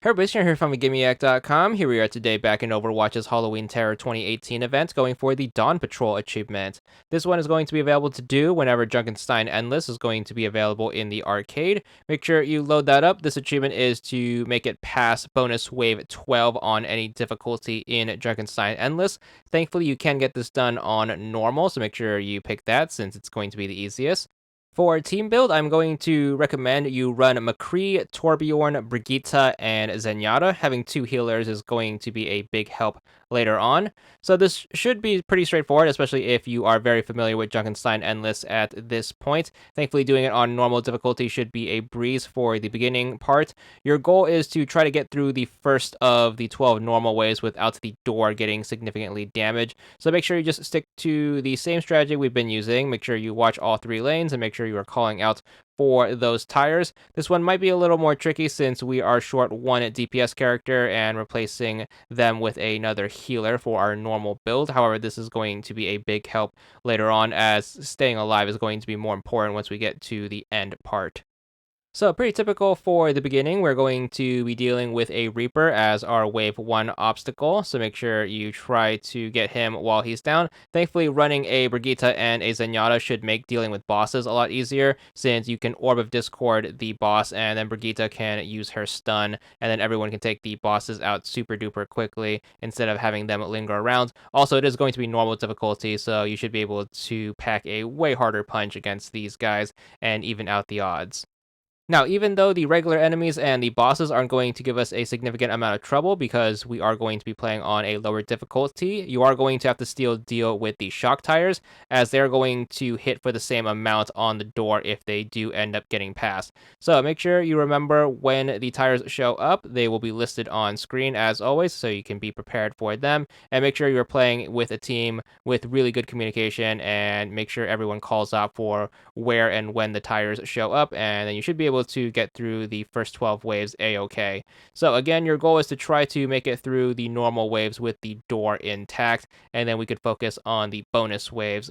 Hey everybody, Shane here from VidGamiac.com. Here we are today back in Overwatch's Halloween Terror 2018 event, going for the Dawn Patrol achievement. This one is going to be available to do whenever Junkenstein Endless is going to be available in the arcade. Make sure you load that up. This achievement is to make it past bonus wave 12 on any difficulty in Junkenstein Endless. Thankfully, you can get this done on normal, so make sure you pick that since it's going to be the easiest. For team build, I'm going to recommend you run McCree, Torbjorn, Brigitte, and Zenyatta. Having two healers is going to be a big help later on. So this should be pretty straightforward, especially if you are very familiar with Junkenstein Endless at this point. Thankfully, doing it on normal difficulty should be a breeze for the beginning part. Your goal is to try to get through the first of the 12 normal waves without the door getting significantly damaged. So make sure you just stick to the same strategy we've been using. Make sure you watch all three lanes and make sure you are calling out for those tires. This one might be a little more tricky since we are short one DPS character and replacing them with another healer for our normal build. However, this is going to be a big help later on as staying alive is going to be more important once we get to the end part. So pretty typical for the beginning, we're going to be dealing with a Reaper as our wave 1 obstacle, so make sure you try to get him while he's down. Thankfully, running a Brigitte and a Zenyatta should make dealing with bosses a lot easier, since you can Orb of Discord the boss, and then Brigitte can use her stun, and then everyone can take the bosses out super duper quickly, instead of having them linger around. Also, it is going to be normal difficulty, so you should be able to pack a way harder punch against these guys, and even out the odds. Now, even though the regular enemies and the bosses aren't going to give us a significant amount of trouble because we are going to be playing on a lower difficulty, you are going to have to still deal with the shock tires, as they're going to hit for the same amount on the door if they do end up getting past. So make sure you remember when the tires show up, they will be listed on screen as always, so you can be prepared for them. And make sure you're playing with a team with really good communication, and make sure everyone calls out for where and when the tires show up, and then you should be able to get through the first 12 waves a-okay. So again, your goal is to try to make it through the normal waves with the door intact, and then we could focus on the bonus waves.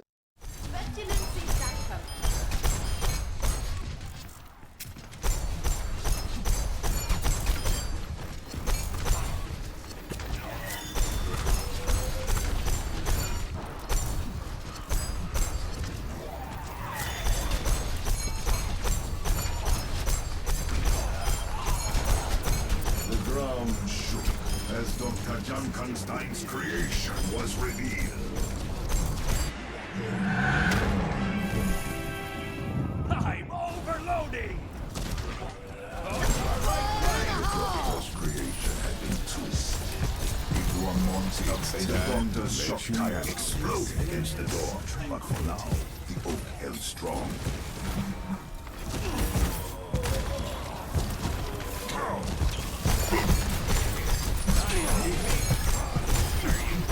As Dr. Junkenstein's creation was revealed. I'm overloading! The Doctor's creation had been twisted into a monster. The Doctor's shock tire exploded against the door, but for now, the oak held strong.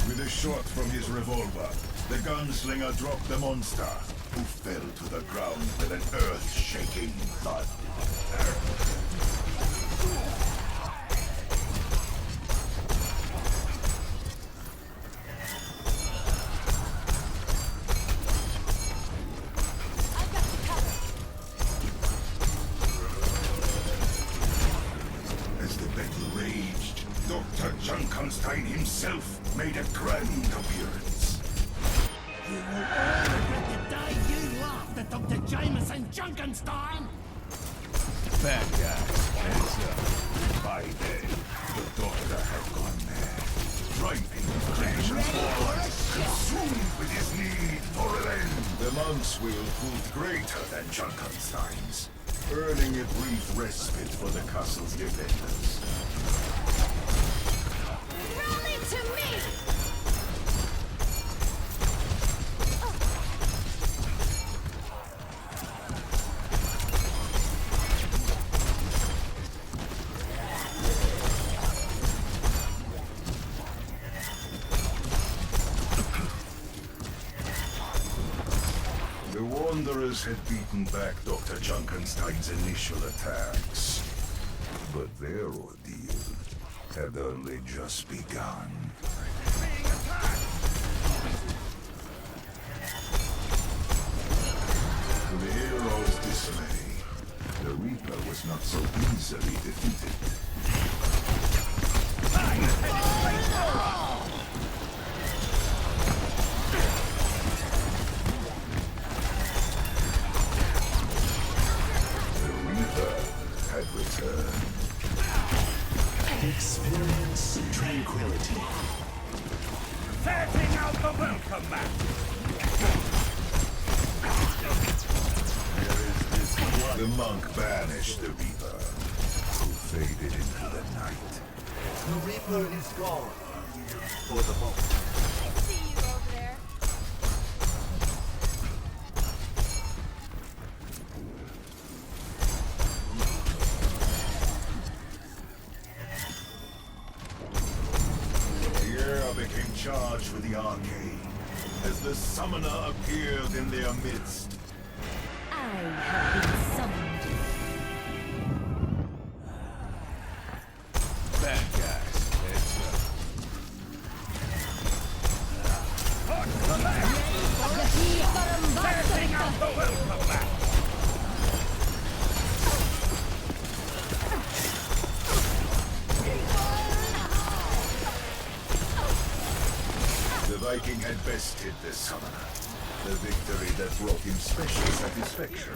With a shot from his revolver, the gunslinger dropped the monster, who fell to the ground with an earth-shaking thud. As the battle raged, Dr. Junkenstein himself made a grand appearance. You will all regret the day you laughed at Dr. Jameson Junkenstein! Bad guy, hands up. By then, the Doctor had gone mad, driving creation forward, consumed with his need for revenge. The monk's will proved greater than Junkenstein's, earning a brief respite for the castle's defenders. Rally to me! The Wanderers had beaten back Dr. Junkenstein's initial attacks, but their ordeal had only just begun. To the hero's dismay, the Reaper was not so easily defeated. Experience tranquility. Setting out the welcome mat! There is this one. The monk banished the Reaper, who faded into the night. The Reaper is gone. For the moment. I see you over there. Here I became charged with the arcane, as the summoner appeared in their midst. I have been summoned. Bad guys, heads up. Setting out the welcome mat! The Viking had bested the summoner. The victory that brought him special satisfaction.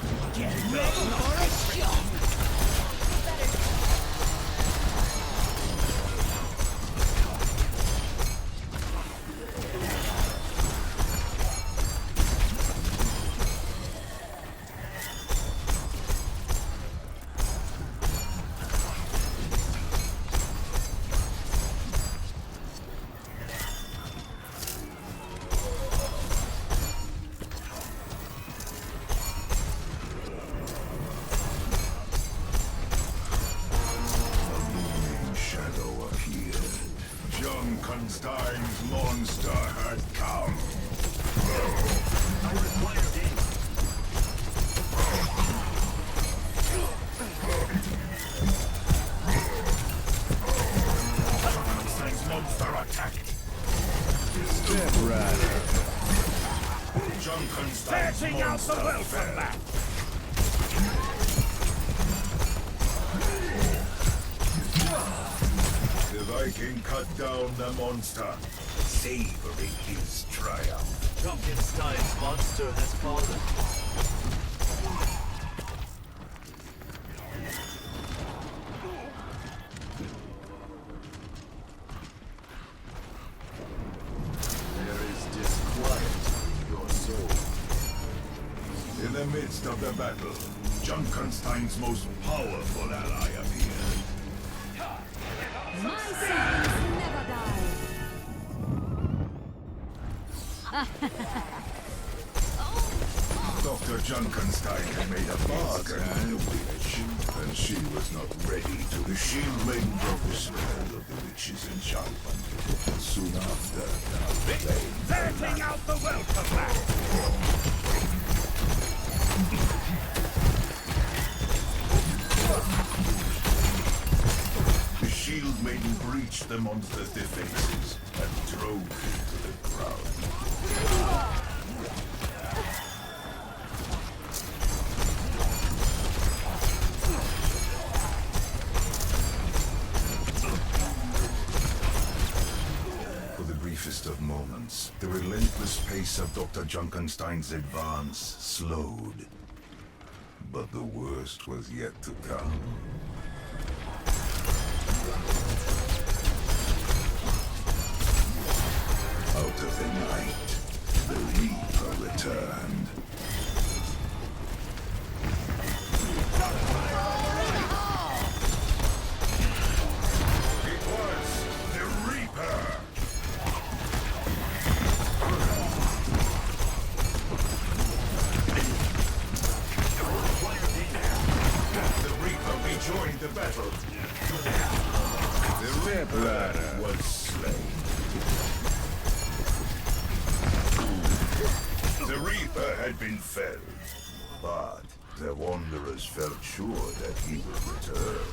Shadow appeared. Junkenstein's monster had come. I require aid. Junkenstein's monster attacked. Step right up. Junkenstein's monster fell. The Viking cut down the monster, savoring his triumph. Junkenstein's monster has fallen. There is disquiet in your soul. In the midst of the battle, Junkenstein's most powerful ally appeared. My servants never die. Dr. Junkenstein had made a bargain with the witch, and she was not ready to. The shield maiden broke the spell of the witch's enchantment. Soon after, setting out the welcome mat! The shield maiden breached the monster's defenses and drove him to the ground. For the briefest of moments, the relentless pace of Dr. Junkenstein's advance slowed. But the worst was yet to come. Out of the night, the Reaper returned. It was the Reaper! The Reaper rejoined the battle. The Reaper was slain. The Reaper had been felled, but the Wanderers felt sure that he would return.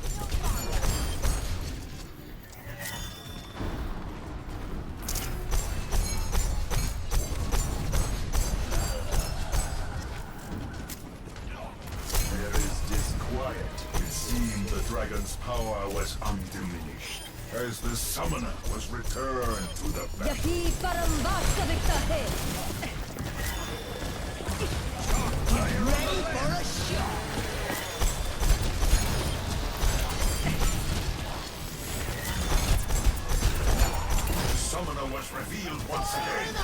There is disquiet. It seemed the dragon's power was undiminished, as the summoner was returned to the battle. Ready for a shot! was revealed once again.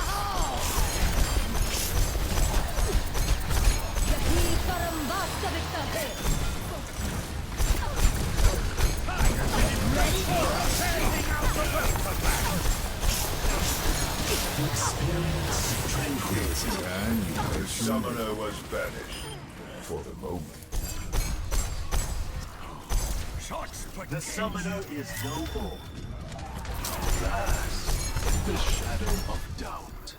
And the summoner was banished for the moment. The summoner is no more. The shadow of doubt.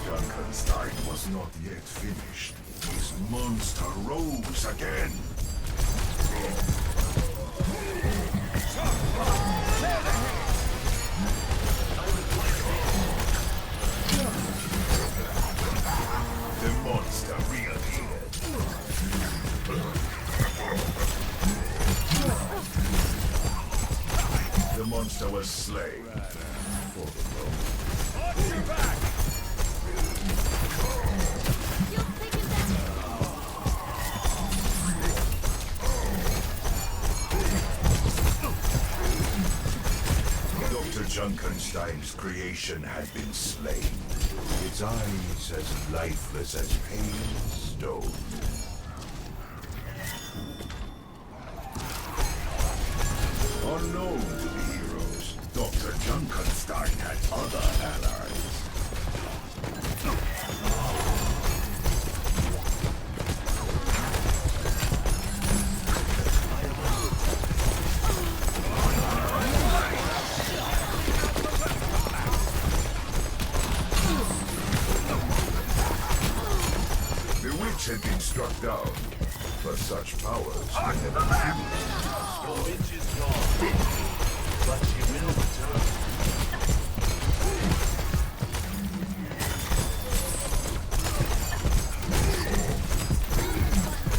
Junkenstein was not yet finished. His monster rose again. The monster reappeared. The monster was slain. For the moment. You'll take it back. Dr. Junkenstein's creation had been slain. Its eyes as lifeless as pale stone. Unknown to the heroes, Dr. Junkenstein had other allies. Had been struck down, but such powers can never The witch is gone, but she will return.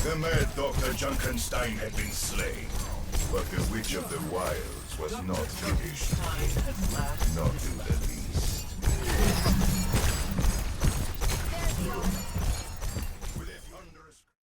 The mad Dr. Junkenstein had been slain, but the Witch of the Wilds was not finished. Not in the least.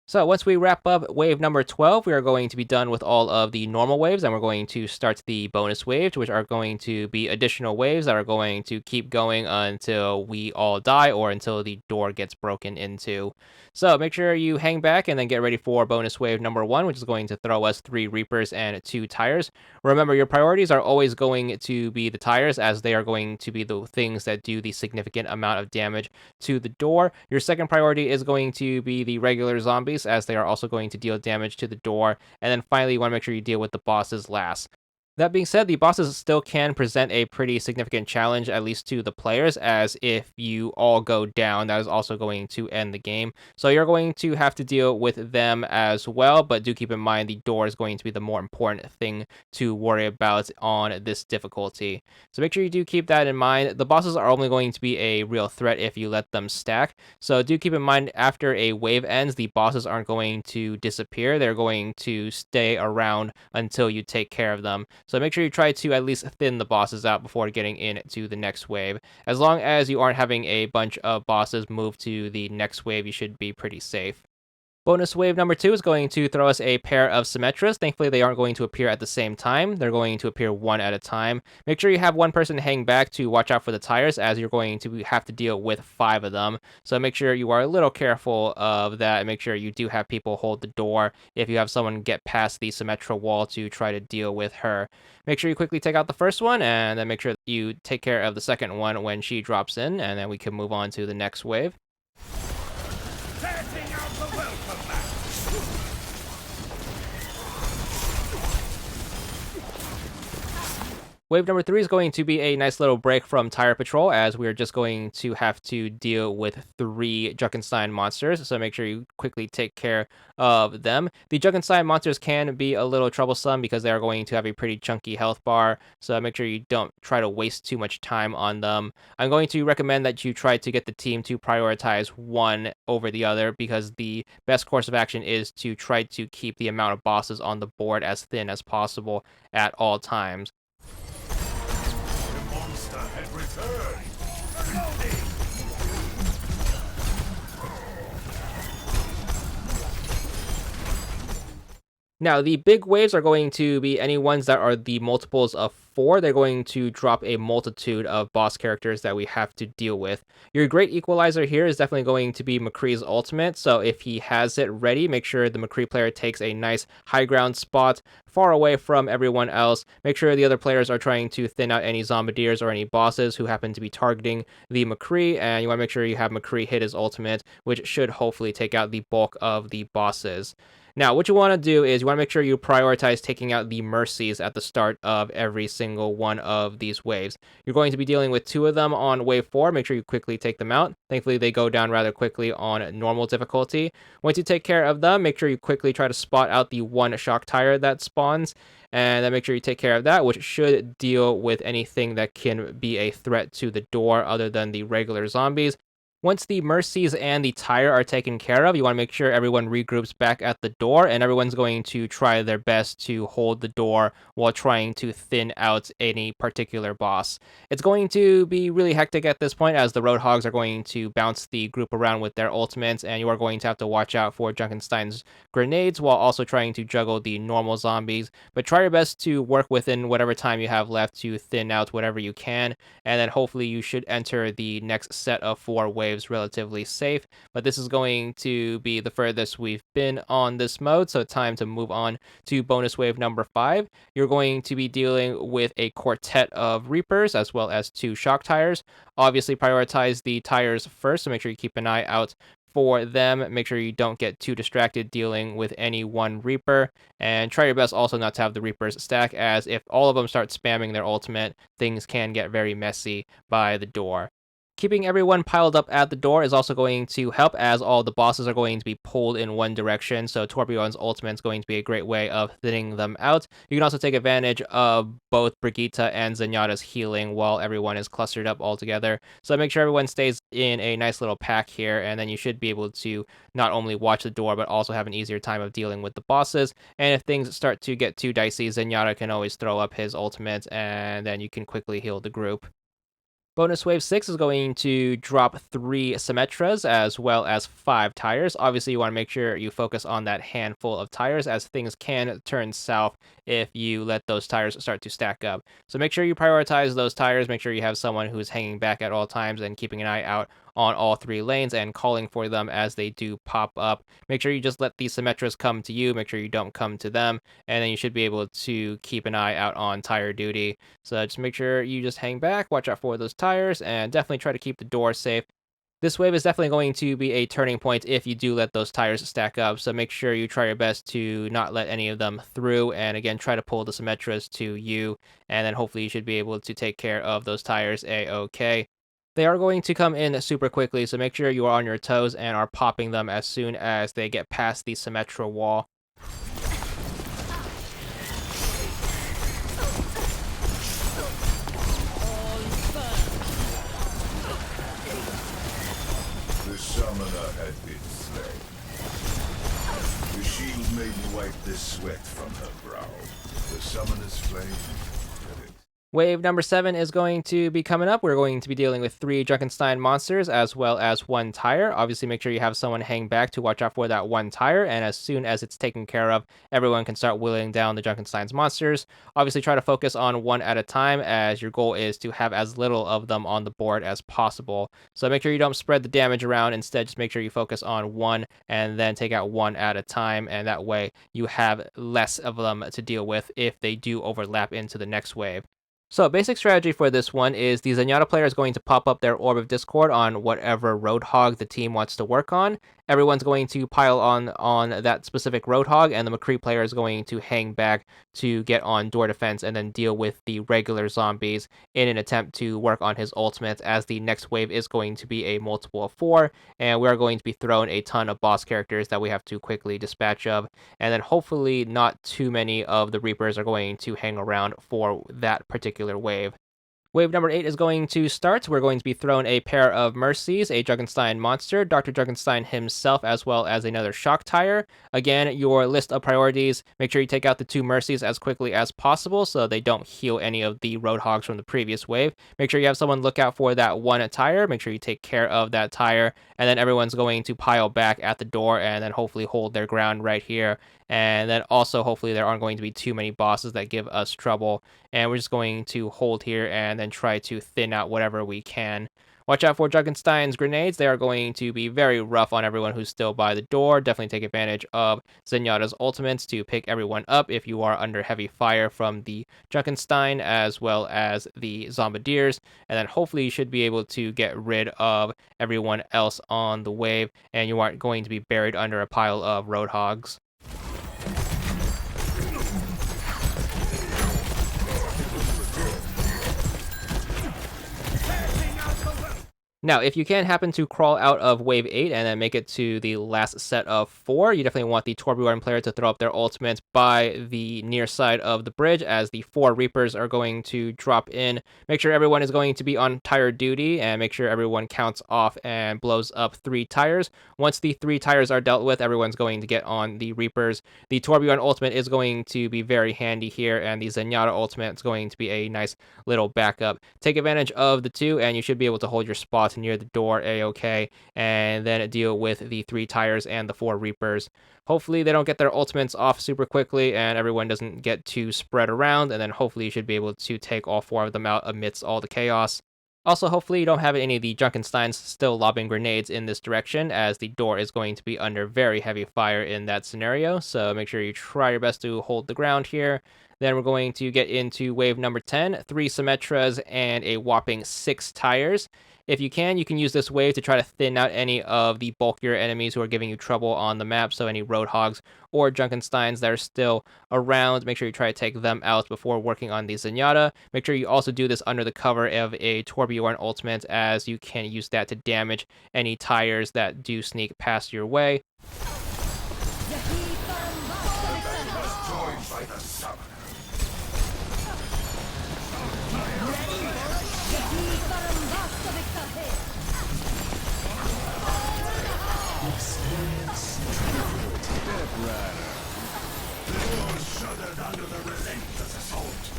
So once we wrap up wave number 12, we are going to be done with all of the normal waves, and we're going to start the bonus waves, which are going to be additional waves that are going to keep going until we all die or until the door gets broken into. So make sure you hang back and then get ready for bonus wave number 1, which is going to throw us 3 Reapers and 2 Tires. Remember, your priorities are always going to be the Tires, as they are going to be the things that do the significant amount of damage to the door. Your second priority is going to be the regular zombies, as they are also going to deal damage to the door. And then finally, you want to make sure you deal with the bosses last. That being said, the bosses still can present a pretty significant challenge, at least to the players, as if you all go down, that is also going to end the game. So you're going to have to deal with them as well, but do keep in mind the door is going to be the more important thing to worry about on this difficulty. So make sure you do keep that in mind. The bosses are only going to be a real threat if you let them stack. So do keep in mind, after a wave ends, the bosses aren't going to disappear. They're going to stay around until you take care of them. So make sure you try to at least thin the bosses out before getting into the next wave. As long as you aren't having a bunch of bosses move to the next wave, you should be pretty safe. Bonus wave number 2 is going to throw us a pair of Symmetras. Thankfully, they aren't going to appear at the same time. They're going to appear one at a time. Make sure you have one person hang back to watch out for the tires, as you're going to have to deal with 5 of them. So make sure you are a little careful of that, and make sure you do have people hold the door if you have someone get past the Symmetra wall to try to deal with her. Make sure you quickly take out the first one, and then make sure you take care of the second one when she drops in, and then we can move on to the next wave. Setting out the welcome mat. Wave number 3 is going to be a nice little break from Tire Patrol, as we're just going to have to deal with 3 Junkenstein monsters, so make sure you quickly take care of them. The Junkenstein monsters can be a little troublesome because they are going to have a pretty chunky health bar, so make sure you don't try to waste too much time on them. I'm going to recommend that you try to get the team to prioritize one over the other, because the best course of action is to try to keep the amount of bosses on the board as thin as possible at all times. The monster had returned. Now, the big waves are going to be any ones that are the multiples of 4. They're going to drop a multitude of boss characters that we have to deal with. Your great equalizer here is definitely going to be McCree's ultimate, so if he has it ready, make sure the McCree player takes a nice high ground spot far away from everyone else. Make sure the other players are trying to thin out any zombies or any bosses who happen to be targeting the McCree, and you want to make sure you have McCree hit his ultimate, which should hopefully take out the bulk of the bosses. Now, what you want to do is you want to make sure you prioritize taking out the mercies at the start of every single one of these waves. You're going to be dealing with 2 of them on wave 4. Make sure you quickly take them out. Thankfully, they go down rather quickly on normal difficulty. Once you take care of them, make sure you quickly try to spot out the 1 shock tire that spawns, and then make sure you take care of that, which should deal with anything that can be a threat to the door other than the regular zombies. Once the mercies and the tire are taken care of, you want to make sure everyone regroups back at the door, and everyone's going to try their best to hold the door while trying to thin out any particular boss. It's going to be really hectic at this point, as the Roadhogs are going to bounce the group around with their ultimates, and you are going to have to watch out for Junkenstein's grenades while also trying to juggle the normal zombies. But try your best to work within whatever time you have left to thin out whatever you can, and then hopefully you should enter the next set of 4 waves relatively safe. But this is going to be the furthest we've been on this mode, so time to move on to bonus wave number 5. You're going to be dealing with a quartet of Reapers as well as 2 shock tires. Obviously prioritize the tires first, so make sure you keep an eye out for them. Make sure you don't get too distracted dealing with any one Reaper, and try your best also not to have the Reapers stack, as if all of them start spamming their ultimate, things can get very messy by the door. Keeping everyone piled up at the door is also going to help, as all the bosses are going to be pulled in one direction, so Torbjorn's ultimate is going to be a great way of thinning them out. You can also take advantage of both Brigitte and Zenyatta's healing while everyone is clustered up all together. So make sure everyone stays in a nice little pack here, and then you should be able to not only watch the door, but also have an easier time of dealing with the bosses. And if things start to get too dicey, Zenyatta can always throw up his ultimate, and then you can quickly heal the group. Bonus Wave 6 is going to drop 3 Symmetras as well as 5 tires. Obviously, you want to make sure you focus on that handful of tires, as things can turn south if you let those tires start to stack up. So make sure you prioritize those tires. Make sure you have someone who's hanging back at all times and keeping an eye out on all 3 lanes and calling for them as they do pop up. Make sure you just let the Symmetras come to you. Make sure you don't come to them, and then you should be able to keep an eye out on tire duty. So just make sure you just hang back, watch out for those tires, and definitely try to keep the door safe. This wave is definitely going to be a turning point if you do let those tires stack up, so make sure you try your best to not let any of them through, and again, try to pull the Symmetras to you, and then hopefully you should be able to take care of those tires a-okay. They are going to come in super quickly, so make sure you are on your toes and are popping them as soon as they get past the Symmetra wall. The summoner had been slain. The shield maiden wiped the sweat from her brow. The summoner's flame lit it. Wave number 7 is going to be coming up. We're going to be dealing with 3 Junkenstein monsters as well as 1 tire. Obviously, make sure you have someone hang back to watch out for that 1 tire, and as soon as it's taken care of, everyone can start whittling down the Junkenstein's monsters. Obviously, try to focus on 1 at a time, as your goal is to have as little of them on the board as possible. So make sure you don't spread the damage around. Instead, just make sure you focus on 1 and then take out 1 at a time, and that way you have less of them to deal with if they do overlap into the next wave. So basic strategy for this one is the Zenyatta player is going to pop up their Orb of Discord on whatever Roadhog the team wants to work on. Everyone's going to pile on that specific Roadhog, and the McCree player is going to hang back to get on door defense and then deal with the regular zombies in an attempt to work on his ultimate, as the next wave is going to be a multiple of 4, and we are going to be thrown a ton of boss characters that we have to quickly dispatch of, and then hopefully not too many of the Reapers are going to hang around for that particular wave. Wave number 8 is going to start. We're going to be thrown a pair of Mercies, a Junkenstein monster, Dr. Junkenstein himself, as well as another Shock Tire. Again, your list of priorities, make sure you take out the 2 Mercies as quickly as possible so they don't heal any of the Roadhogs from the previous wave. Make sure you have someone look out for that 1 tire. Make sure you take care of that tire, and then everyone's going to pile back at the door and then hopefully hold their ground right here. And then also, hopefully, there aren't going to be too many bosses that give us trouble. And we're just going to hold here and then try to thin out whatever we can. Watch out for Junkenstein's grenades. They are going to be very rough on everyone who's still by the door. Definitely take advantage of Zenyatta's ultimates to pick everyone up if you are under heavy fire from the Junkenstein as well as the Zombardiers. And then hopefully you should be able to get rid of everyone else on the wave and you aren't going to be buried under a pile of Roadhogs. Now, if you can happen to crawl out of Wave 8 and then make it to the last set of 4, you definitely want the Torbjorn player to throw up their ultimate by the near side of the bridge as the 4 Reapers are going to drop in. Make sure everyone is going to be on tire duty and make sure everyone counts off and blows up 3 tires. Once the 3 tires are dealt with, everyone's going to get on the Reapers. The Torbjorn ultimate is going to be very handy here, and the Zenyatta ultimate is going to be a nice little backup. Take advantage of the 2, and you should be able to hold your spot near the door a-okay, and then deal with the 3 tires and the 4 Reapers. Hopefully they don't get their ultimates off super quickly and everyone doesn't get too spread around, and then hopefully you should be able to take all 4 of them out amidst all the chaos. Also, hopefully you don't have any of the Junkensteins still lobbing grenades in this direction, as the door is going to be under very heavy fire in that scenario, so make sure you try your best to hold the ground here. Then we're going to get into wave number 10, 3 Symmetras and a whopping 6 tires. If you can use this wave to try to thin out any of the bulkier enemies who are giving you trouble on the map, so any Roadhogs or Junkensteins that are still around, make sure you try to take them out before working on the Zenyatta. Make sure you also do this under the cover of a Torbjorn ultimate, as you can use that to damage any tires that do sneak past your way. Joined by the summoner. They all shuddered under the relentless assault.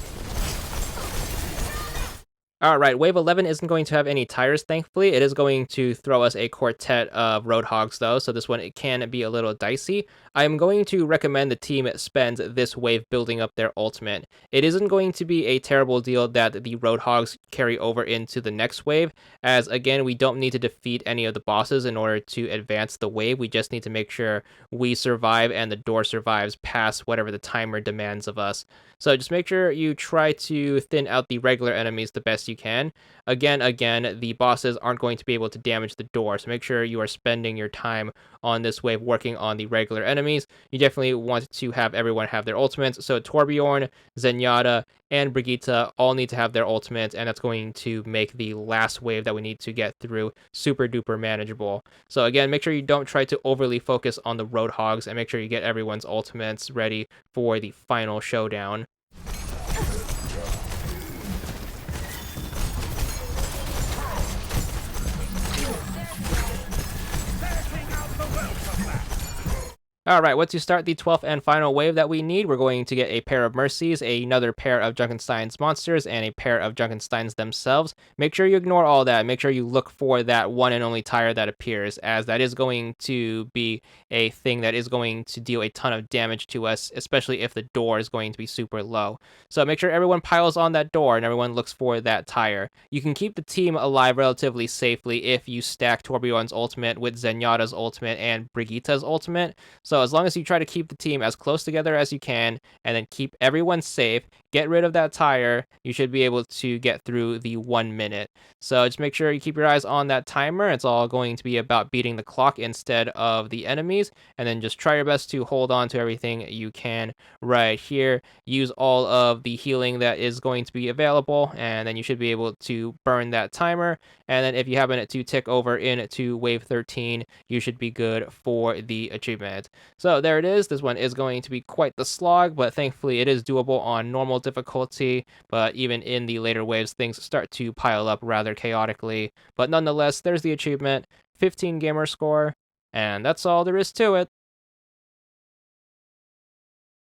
Alright, Wave 11 isn't going to have any tires, thankfully. It is going to throw us a quartet of Roadhogs, though, so this one it can be a little dicey. I am going to recommend the team spends this wave building up their ultimate. It isn't going to be a terrible deal that the Roadhogs carry over into the next wave, as, again, we don't need to defeat any of the bosses in order to advance the wave. We just need to make sure we survive and the door survives past whatever the timer demands of us. So just make sure you try to thin out the regular enemies the best you can. Again, the bosses aren't going to be able to damage the door, so make sure you are spending your time on this wave working on the regular enemies. You definitely want to have everyone have their ultimates, so Torbjorn, Zenyatta, and Brigitte all need to have their ultimates, and that's going to make the last wave that we need to get through super duper manageable. So again, make sure you don't try to overly focus on the Roadhogs, and make sure you get everyone's ultimates ready for the final showdown. Alright, once you start the 12th and final wave that we need, we're going to get a pair of Mercies, another pair of Junkenstein's monsters, and a pair of Junkensteins themselves. Make sure you ignore all that. Make sure you look for that one and only tire that appears, as that is going to be a thing that is going to deal a ton of damage to us, especially if the door is going to be super low. So make sure everyone piles on that door and everyone looks for that tire. You can keep the team alive relatively safely if you stack Torbjorn's ultimate with Zenyatta's ultimate and Brigitte's ultimate. So as long as you try to keep the team as close together as you can, and then keep everyone safe, get rid of that tire, you should be able to get through the 1 minute. So just make sure you keep your eyes on that timer. It's all going to be about beating the clock instead of the enemies, and then just try your best to hold on to everything you can right here. Use all of the healing that is going to be available, and then you should be able to burn that timer. And then if you happen to tick over into wave 13, you should be good for the achievement. So there it is. This one is going to be quite the slog, but thankfully it is doable on normal difficulty. But even in the later waves, things start to pile up rather chaotically. But nonetheless, there's the achievement, 15 gamer score, and that's all there is to it.